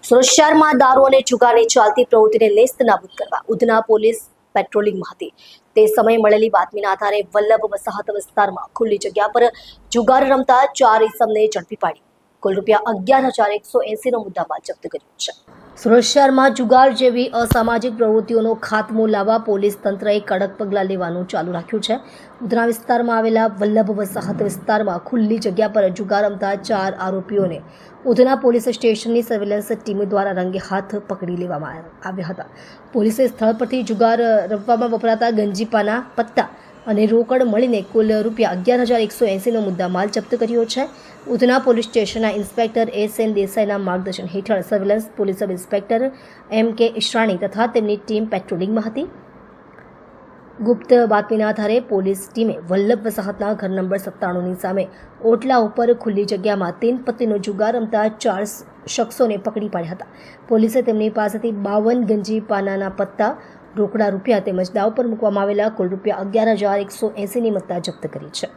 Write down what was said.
સુરત શહેરમાં દારૂ અને જુગારની ચાલતી પ્રવૃત્તિને નેસ્તનાબૂદ કરવા ઉધના પોલીસ પેટ્રોલિંગમાં હતી। તે સમયે મળેલી બાતમીના આધારે વલ્લભ વસાહત વિસ્તારમાં ખુલ્લી જગ્યા પર જુગાર રમતા 4 ઇસમને ઝડપી પાડી કુલ ₹11,180 નો મુદ્દામાલ જપ્ત કર્યો છે। સુરત શહેરમાં જુગાર જેવી અસામાજિક પ્રવૃત્તિઓનો ખાત્મો લાવવા પોલીસ તંત્રએ કડક પગલાં લેવાનું ચાલુ રાખ્યું છે। ઉધના વિસ્તારમાં આવેલા વલ્લભ વસાહત વિસ્તારમાં ખુલ્લી જગ્યા પર જુગાર રમતા 4 આરોપીઓને ઉધના પોલીસ સ્ટેશનની સર્વેલન્સ ટીમ દ્વારા રંગે હાથ પકડી લેવામાં આવ્યા હતા। પોલીસે સ્થળ પરથી જુગાર રમવામાં વપરાતા ગંજીપાના પત્તા અને રોકડ મળીને કુલ ₹11,180 નો મુદ્દામાલ જપ્ત કર્યો છે। ઉધના પોલીસ સ્ટેશનના ઇન્સ્પેક્ટર એસ.એન. દેસાઈના માર્ગદર્શન હેઠળ surveillance police sub inspector M K. Ishrani તથા તેમની ટીમ પેટ્રોલિંગમાં હતી। ગુપ્ત બાતમીના આધારે પોલીસ ટીમે વલ્લભ વસાહતના ઘર નંબર 97ની સામે ઓટલા ઉપર ખુલ્લી જગ્યામાં 3 પત્તીનો જુગાર રમતા 4 શખ્સોને પકડી પાડ્યા હતા। પોલીસે તેમની પાસેથી 52 ગંજી પાનાના પત્તા, રોકડા રૂપિયા તેમજ દાવ પર મૂકવામાં આવેલા કુલ ₹11,180ની મત્તા જપ્ત કરી છે।